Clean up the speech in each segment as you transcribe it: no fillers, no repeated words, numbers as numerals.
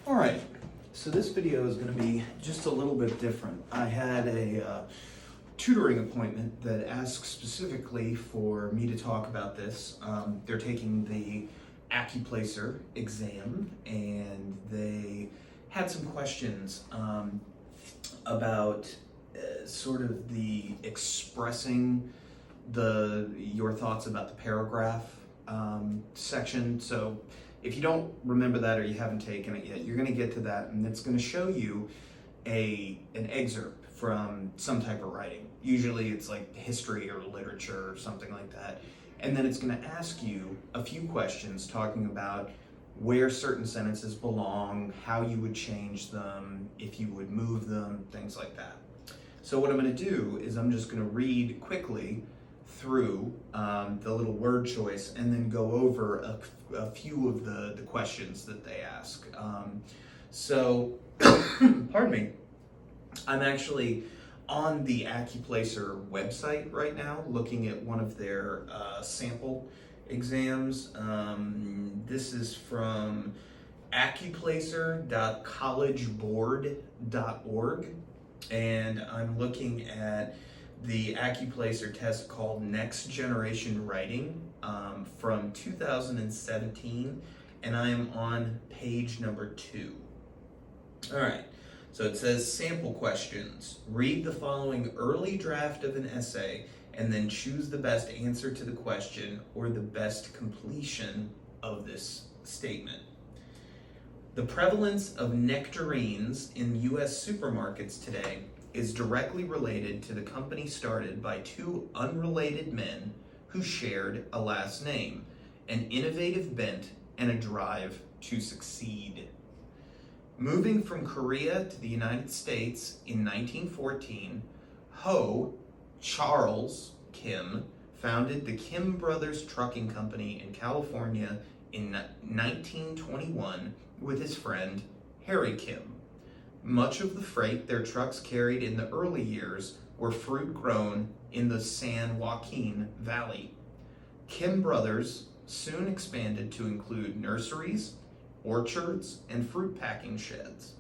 All right, so this video is going to be just a little bit different. I had a tutoring appointment that asked specifically for me to talk about this. They're taking the Accuplacer exam, and they had some questions about sort of the expressing your thoughts about the paragraph section. So if you don't remember that or you haven't taken it yet, you're going to get to that, and it's going to show you an excerpt from some type of writing. Usually it's like history or literature or something like that. And then it's going to ask you a few questions talking about where certain sentences belong, how you would change them, if you would move them, things like that. So what I'm going to do is I'm just going to read quickly through the little word choice and then go over a few of the questions that they ask. Pardon me, I'm actually on the Accuplacer website right now looking at one of their sample exams. This is from accuplacer.collegeboard.org, and I'm looking at the Accuplacer test called Next Generation Writing from 2017, and I am on page number 2. All right, so it says sample questions. Read the following early draft of an essay and then choose the best answer to the question or the best completion of this statement. The prevalence of nectarines in U.S. supermarkets today is directly related to the company started by two unrelated men who shared a last name, an innovative bent, and a drive to succeed. Moving from Korea to the United States in 1914, Charles Kim founded the Kim Brothers Trucking Company in California in 1921 with his friend Harry Kim. Much of the freight their trucks carried in the early years were fruit grown in the San Joaquin Valley. Kim Brothers soon expanded to include nurseries, orchards, and fruit packing sheds.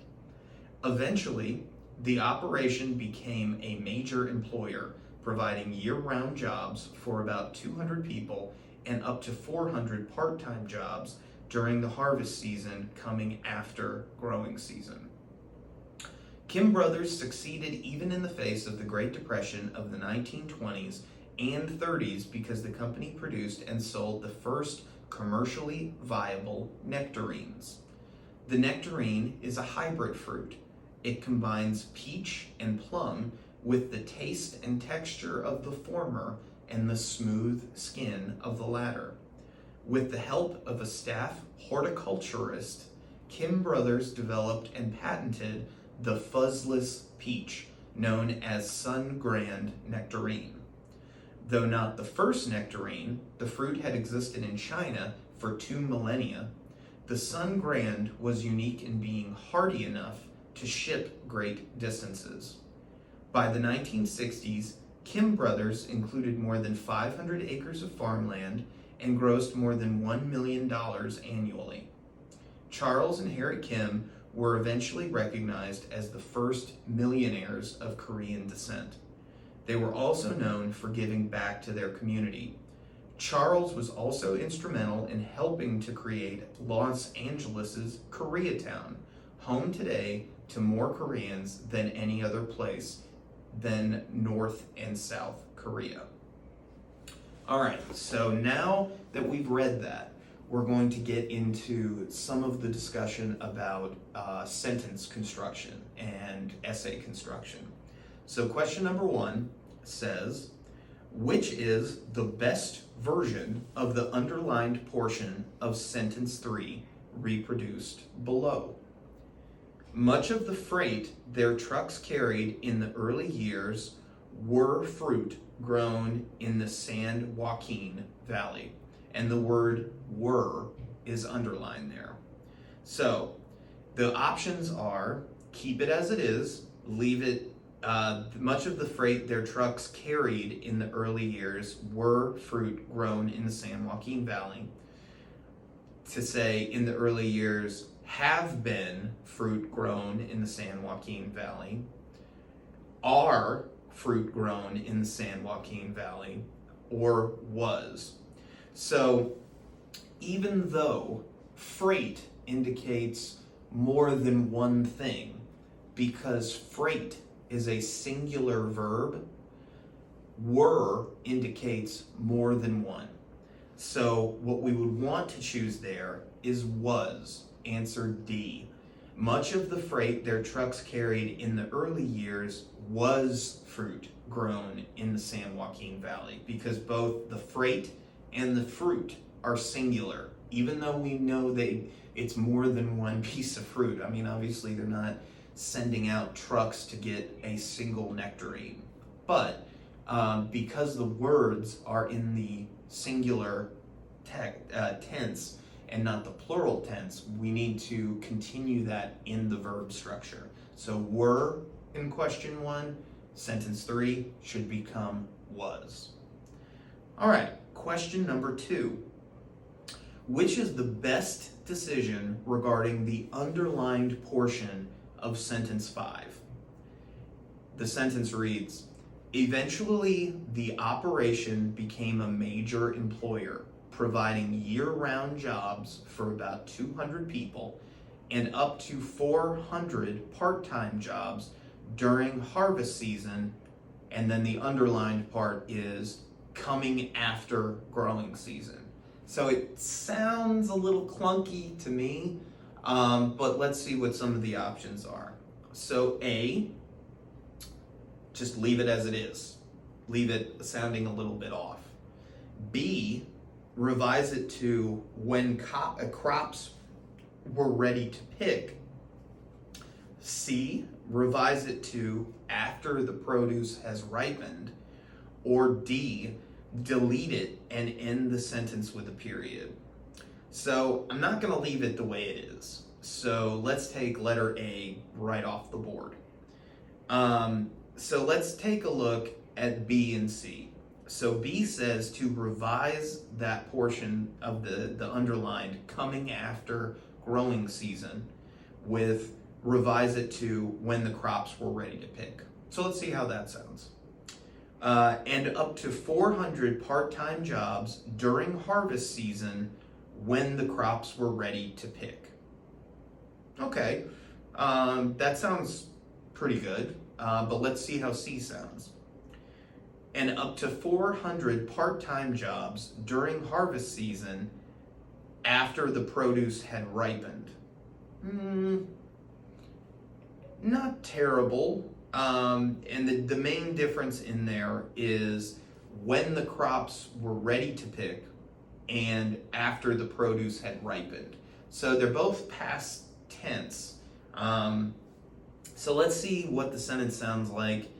Eventually, the operation became a major employer, providing year-round jobs for about 200 people and up to 400 part-time jobs during the harvest season coming after growing season. Kim Brothers succeeded even in the face of the Great Depression of the 1920s and 30s because the company produced and sold the first commercially viable nectarines. The nectarine is a hybrid fruit. It combines peach and plum with the taste and texture of the former and the smooth skin of the latter. With the help of a staff horticulturist, Kim Brothers developed and patented the fuzzless peach, known as Sun Grand nectarine. Though not the first nectarine, the fruit had existed in China for 2 millennia. The Sun Grand was unique in being hardy enough to ship great distances. By the 1960s, Kim Brothers included more than 500 acres of farmland and grossed more than $1 million annually. Charles and Harry Kim were eventually recognized as the first millionaires of Korean descent. They were also known for giving back to their community. Charles was also instrumental in helping to create Los Angeles' Koreatown, home today to more Koreans than any other place than North and South Korea. All right, so now that we've read that, we're going to get into some of the discussion about sentence construction and essay construction. So question number 1 says, which is the best version of the underlined portion of sentence 3 reproduced below? Much of the freight their trucks carried in the early years were fruit grown in the San Joaquin Valley. And the word were is underlined there. So the options are keep it as it is, leave it, much of the freight their trucks carried in the early years were fruit grown in the San Joaquin Valley. To say in the early years, have been fruit grown in the San Joaquin Valley, are fruit grown in the San Joaquin Valley, or was. So even though freight indicates more than one thing, because freight is a singular verb, were indicates more than one. So what we would want to choose there is was, answer D. Much of the freight their trucks carried in the early years was fruit grown in the San Joaquin Valley, because both the freight and the fruit are singular, even though we know it's more than one piece of fruit. I mean, obviously they're not sending out trucks to get a single nectarine, but because the words are in the singular tense and not the plural tense, we need to continue that in the verb structure. So were in question 1, sentence 3 should become was. All right, question number 2. Which is the best decision regarding the underlined portion of sentence 5? The sentence reads, eventually the operation became a major employer, providing year-round jobs for about 200 people and up to 400 part-time jobs during harvest season, and then the underlined part is coming after growing season. So it sounds a little clunky to me, but let's see what some of the options are. So A, just leave it as it is. Leave it sounding a little bit off. B, revise it to when crops were ready to pick. C, revise it to after the produce has ripened. Or D, delete it and end the sentence with a period. So I'm not going to leave it the way it is. So let's take letter A right off the board. So let's take a look at B and C. So B says to revise that portion of the underlined coming after growing season with revise it to when the crops were ready to pick. So let's see how that sounds. And up to 400 part-time jobs during harvest season when the crops were ready to pick. Okay, that sounds pretty good, but let's see how C sounds. And up to 400 part-time jobs during harvest season after the produce had ripened. Not terrible. And the main difference in there is when the crops were ready to pick and after the produce had ripened. So they're both past tense. So let's see what the sentence sounds like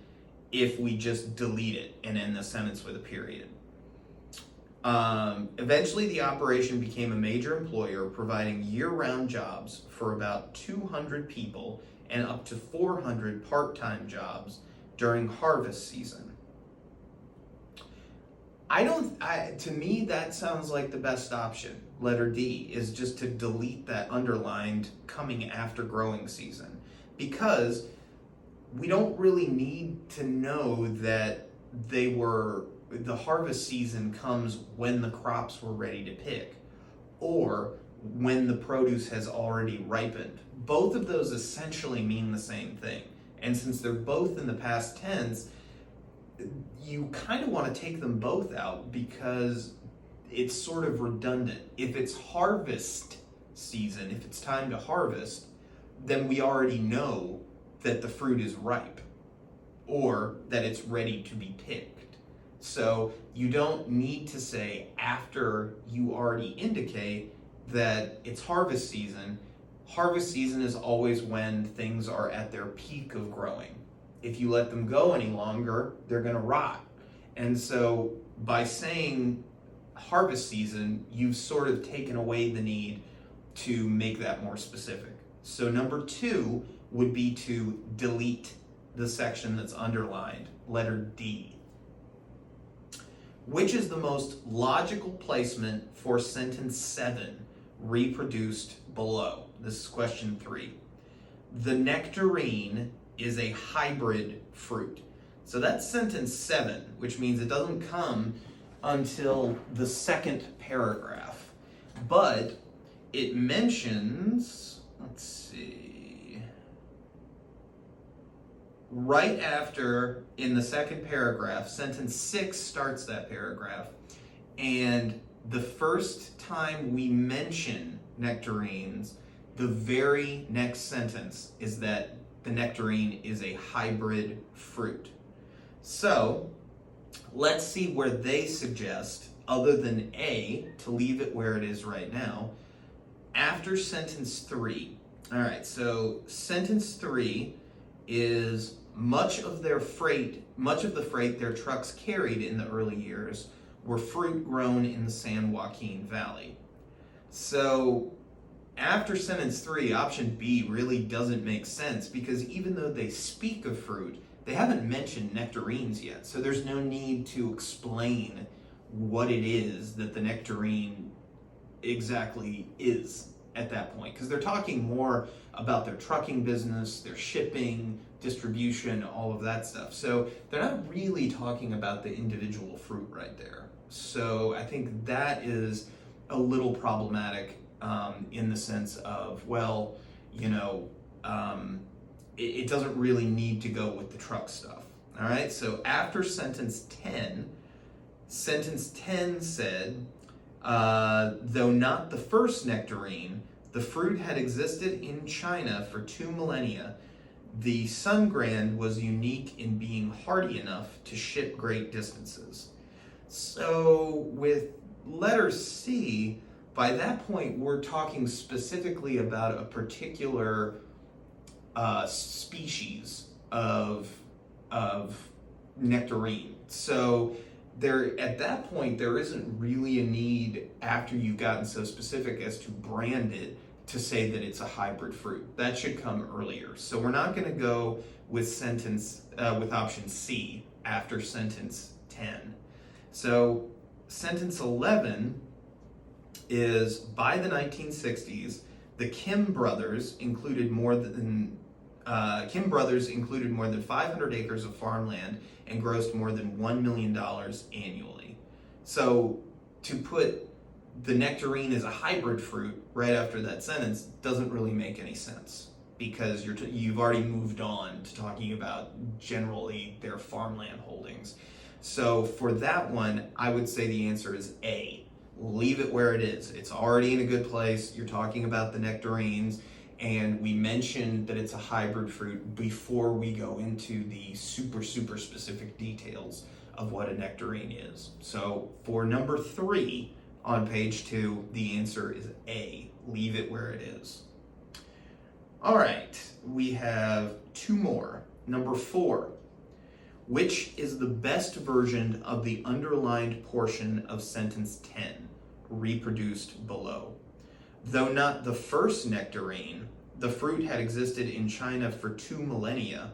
if we just delete it and end the sentence with a period. Eventually the operation became a major employer, providing year-round jobs for about 200 people and up to 400 part-time jobs during harvest season. To me, that sounds like the best option. Letter D is just to delete that underlined coming after growing season, because we don't really need to know that the harvest season comes when the crops were ready to pick or when the produce has already ripened. Both of those essentially mean the same thing. And since they're both in the past tense, you kind of want to take them both out because it's sort of redundant. If it's harvest season, if it's time to harvest, then we already know that the fruit is ripe or that it's ready to be picked. So you don't need to say after you already indicate that it's harvest season. Harvest season is always when things are at their peak of growing. If you let them go any longer, they're going to rot. And so by saying harvest season, you've sort of taken away the need to make that more specific. So number 2 would be to delete the section that's underlined, letter D. Which is the most logical placement for sentence 7 reproduced below. This is question 3. The nectarine is a hybrid fruit. So that's sentence 7, which means it doesn't come until the second paragraph. But it mentions, let's see, right after, in the second paragraph, sentence 6 starts that paragraph. And the first time we mention nectarines, the very next sentence is that the nectarine is a hybrid fruit. So let's see where they suggest, other than A, to leave it where it is right now, after sentence 3. All right, so sentence 3 is much of the freight their trucks carried in the early years were fruit grown in the San Joaquin Valley. So after sentence 3, option B really doesn't make sense, because even though they speak of fruit, they haven't mentioned nectarines yet. So there's no need to explain what it is that the nectarine exactly is at that point, because they're talking more about their trucking business, their shipping, distribution, all of that stuff. So they're not really talking about the individual fruit right there. So I think that is a little problematic in the sense of, well, it doesn't really need to go with the truck stuff. All right, so after sentence 10 said, though not the first nectarine, the fruit had existed in China for 2 millennia. The Sungrand was unique in being hardy enough to ship great distances. So with letter C, by that point, we're talking specifically about a particular species of nectarine. So at that point, there isn't really a need, after you've gotten so specific as to brand it, to say that it's a hybrid fruit. That should come earlier. So we're not going to go with option C after sentence 10. So sentence 11 is, by the 1960s, the Kim brothers included more than 500 acres of farmland and grossed more than $1 million annually. So to put the nectarine as a hybrid fruit right after that sentence doesn't really make any sense, because you've already moved on to talking about generally their farmland holdings. So for that one, I would say the answer is A. Leave it where it is. It's already in a good place. You're talking about the nectarines, and we mentioned that it's a hybrid fruit before we go into the super specific details of what a nectarine is. So for number 3 on page 2, the answer is A. Leave it where it is. All right, we have 2 more. Number 4. Which is the best version of the underlined portion of sentence 10, reproduced below? Though not the first nectarine, the fruit had existed in China for 2 millennia.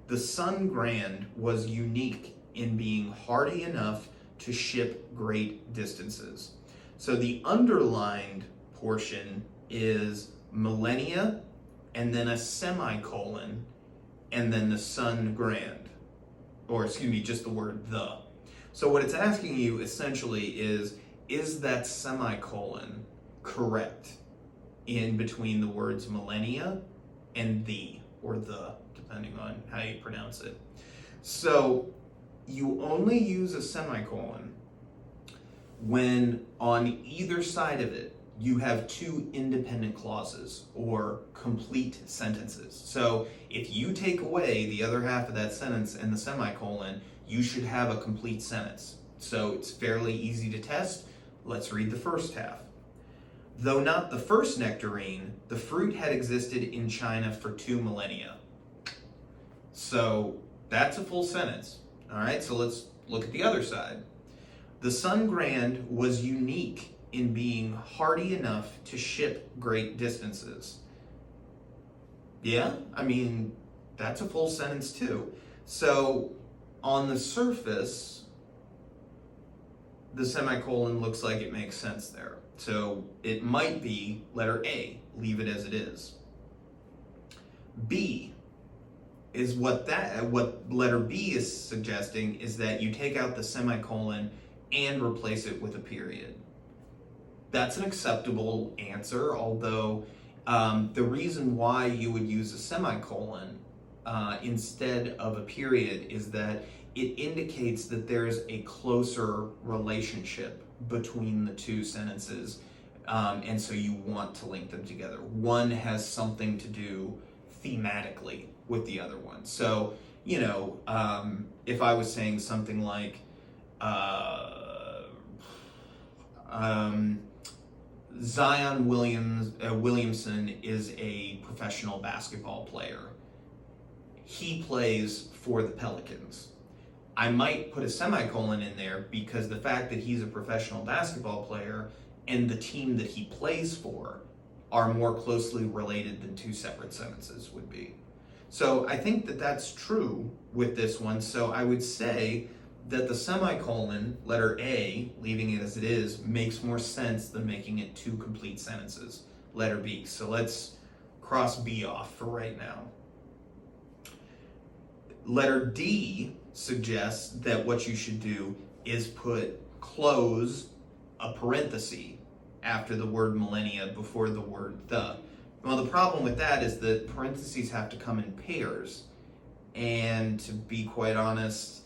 The Sungrand was unique in being hardy enough to ship great distances. So the underlined portion is millennia, and then a semicolon, and then the Sungrand. Or excuse me, just the word the. So what it's asking you essentially is that semicolon correct in between the words millennia and the, or the, depending on how you pronounce it. So you only use a semicolon when on either side of it you have 2 independent clauses or complete sentences. So if you take away the other half of that sentence and the semicolon, you should have a complete sentence. So it's fairly easy to test. Let's read the first half. Though not the first nectarine, the fruit had existed in China for 2 millennia. So that's a full sentence. All right, so let's look at the other side. The Sungrand was unique in being hardy enough to ship great distances. Yeah, I mean, that's a full sentence too. So on the surface, the semicolon looks like it makes sense there. So it might be letter A, leave it as it is. B is what letter B is suggesting is that you take out the semicolon and replace it with a period. That's an acceptable answer, although the reason why you would use a semicolon instead of a period is that it indicates that there's a closer relationship between the two sentences, and so you want to link them together. One has something to do thematically with the other one. So, if I was saying something like, Zion Williamson is a professional basketball player. He plays for the Pelicans. I might put a semicolon in there because the fact that he's a professional basketball player and the team that he plays for are more closely related than two separate sentences would be. So I think that that's true with this one. So I would say that the semicolon, letter A, leaving it as it is, makes more sense than making it two complete sentences, letter B. So let's cross B off for right now. Letter D suggests that what you should do is close a parenthesis after the word millennia before the word the. Well, the problem with that is that parentheses have to come in pairs. And to be quite honest,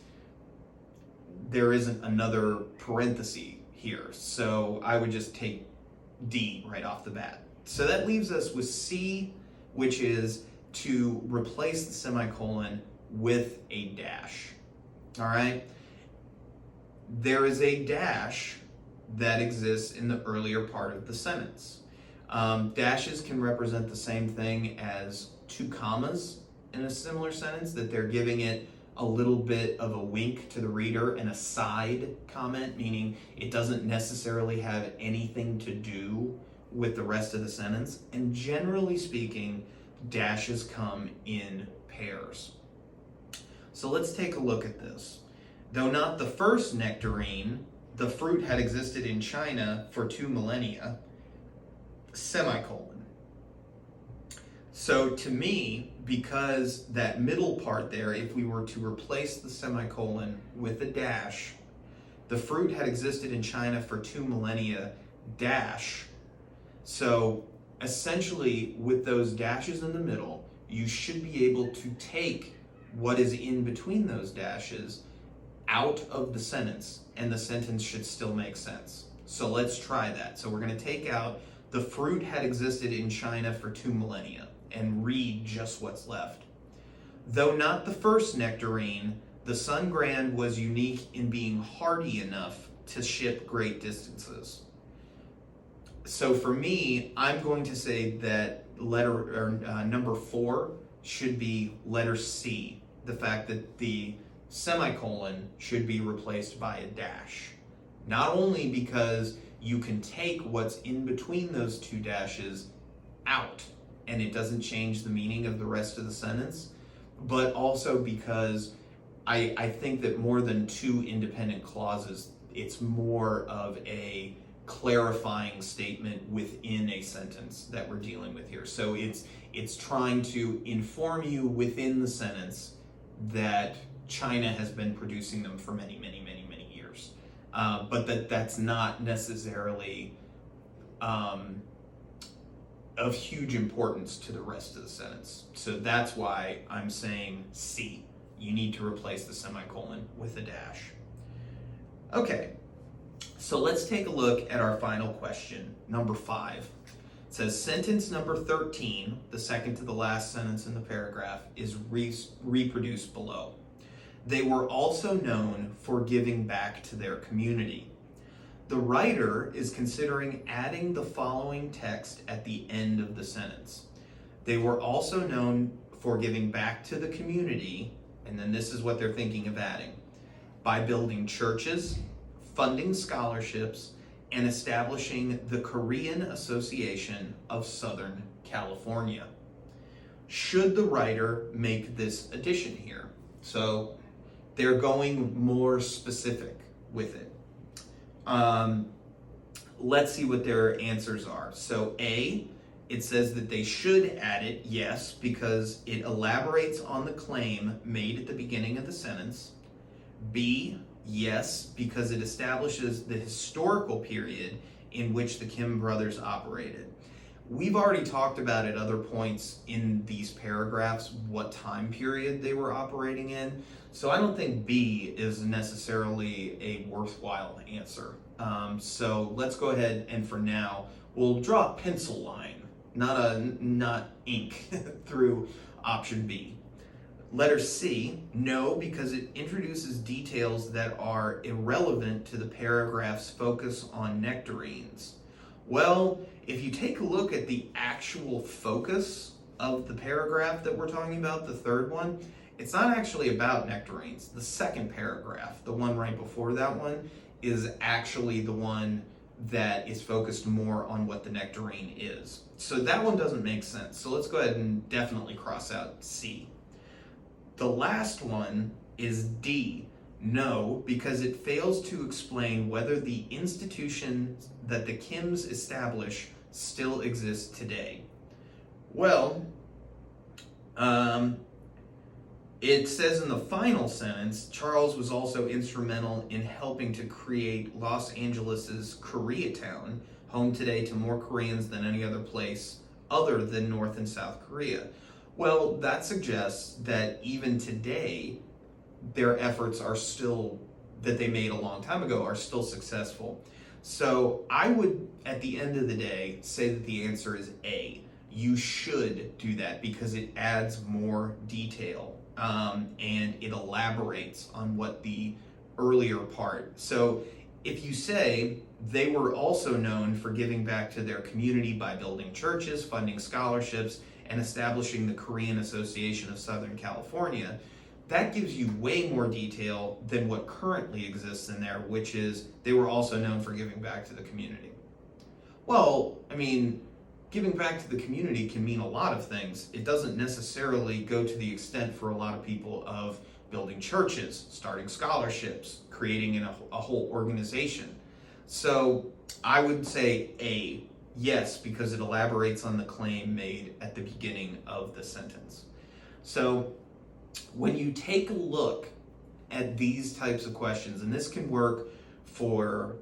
there isn't another parenthesis here. So I would just take D right off the bat. So that leaves us with C, which is to replace the semicolon with a dash. All right? There is a dash that exists in the earlier part of the sentence. Dashes can represent the same thing as two commas in a similar sentence, that they're giving it a little bit of a wink to the reader and a side comment, meaning it doesn't necessarily have anything to do with the rest of the sentence. And generally speaking, dashes come in pairs. So let's take a look at this. Though not the first nectarine, the fruit had existed in China for 2 millennia, semicolon. So to me, because that middle part there, if we were to replace the semicolon with a dash, the fruit had existed in China for 2 millennia, dash. So essentially, with those dashes in the middle, you should be able to take what is in between those dashes out of the sentence, and the sentence should still make sense. So let's try that. So we're going to take out the fruit had existed in China for 2 millennia and read just what's left. Though not the first nectarine, the Sun Grand was unique in being hardy enough to ship great distances. So for me, I'm going to say that number 4 should be letter C. The fact that the semicolon should be replaced by a dash. Not only because you can take what's in between those two dashes out and it doesn't change the meaning of the rest of the sentence, but also because I think that more than 2 independent clauses, it's more of a clarifying statement within a sentence that we're dealing with here. So it's trying to inform you within the sentence that China has been producing them for many, many, many, many years. But that's not necessarily of huge importance to the rest of the sentence. So that's why I'm saying C. You need to replace the semicolon with a dash. Okay, so let's take a look at our final question, number 5. It says sentence number 13, the second to the last sentence in the paragraph, is reproduced below. They were also known for giving back to their community. The writer is considering adding the following text at the end of the sentence. They were also known for giving back to the community, and then this is what they're thinking of adding, by building churches, funding scholarships, and establishing the Korean Association of Southern California. Should the writer make this addition here? So they're going more specific with it. let's see what their answers are. So A, it says that they should add it, yes, because it elaborates on the claim made at the beginning of the sentence. B, yes, because it establishes the historical period in which the Kim brothers operated. We've already talked about at other points in these paragraphs what time period they were operating in, so I don't think B is necessarily a worthwhile answer. So let's go ahead and for now, we'll draw a pencil line, not ink, through option B. Letter C, no, because it introduces details that are irrelevant to the paragraph's focus on nectarines. Well, if you take a look at the actual focus of the paragraph that we're talking about, the third one, it's not actually about nectarines. The second paragraph, the one right before that one, is actually the one that is focused more on what the nectarine is. So that one doesn't make sense. So let's go ahead and definitely cross out C. The last one is D, no, because it fails to explain whether the institution that the Kims establish still exists today. Well, it says in the final sentence, Charles was also instrumental in helping to create Los Angeles's Koreatown, home today to more Koreans than any other place other than North and South Korea. Well, that suggests that even today, their efforts are still, that they made a long time ago, are still successful. So I would, at the end of the day, say that the answer is A. You should do that because it adds more detail and it elaborates on what the earlier part. So if you say they were also known for giving back to their community by building churches, funding scholarships, and establishing the Korean Association of Southern California, that gives you way more detail than what currently exists in there, which is they were also known for giving back to the community. Well, I mean, giving back to the community can mean a lot of things. It doesn't necessarily go to the extent for a lot of people of building churches, starting scholarships, creating a whole organization. So I would say A, yes, because it elaborates on the claim made at the beginning of the sentence. So when you take a look at these types of questions, and this can work for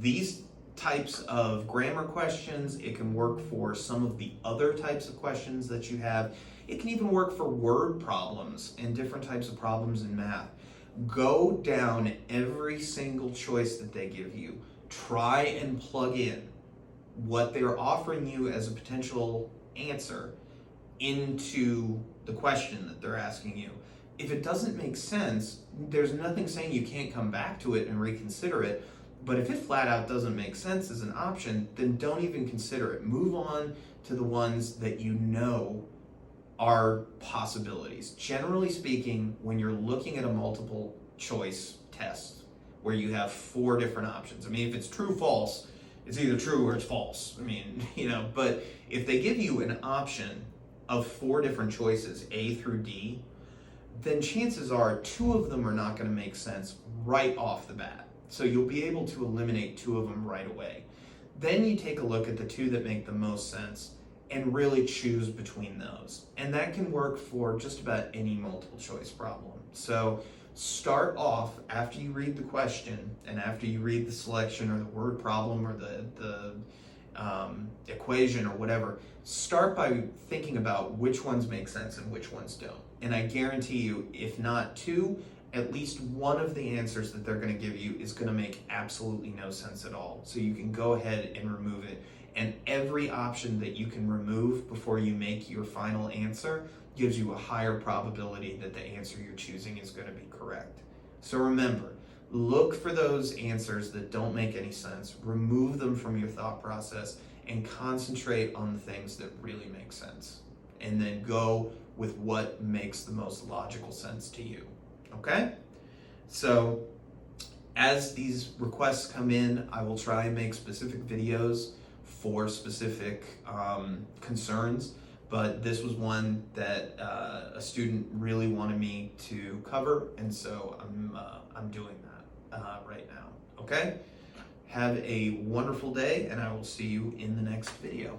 these types of grammar questions, it can work for some of the other types of questions that you have, it can even work for word problems and different types of problems in math. Go down every single choice that they give you. Try and plug in what they're offering you as a potential answer into the question that they're asking you. If it doesn't make sense, there's nothing saying you can't come back to it and reconsider it. But if it flat out doesn't make sense as an option, then don't even consider it. Move on to the ones that you know are possibilities. Generally speaking, when you're looking at a multiple choice test where you have 4 different options, I mean, if it's true, false, it's either true or it's false. I mean, but if they give you an option of 4 different choices, A through D, then chances are 2 of them are not going to make sense right off the bat. So you'll be able to eliminate 2 of them right away. Then you take a look at the 2 that make the most sense and really choose between those. And that can work for just about any multiple choice problem. So start off after you read the question and after you read the selection or the word problem or the equation or whatever, start by thinking about which ones make sense and which ones don't. And I guarantee you, if not 2, at least one of the answers that they're going to give you is going to make absolutely no sense at all. So you can go ahead and remove it. And every option that you can remove before you make your final answer gives you a higher probability that the answer you're choosing is going to be correct. So remember, look for those answers that don't make any sense, remove them from your thought process, and concentrate on the things that really make sense. And then go with what makes the most logical sense to you. Okay? So as these requests come in, I will try and make specific videos for specific concerns, but this was one that a student really wanted me to cover, and so I'm doing that right now. Okay? Have a wonderful day, and I will see you in the next video.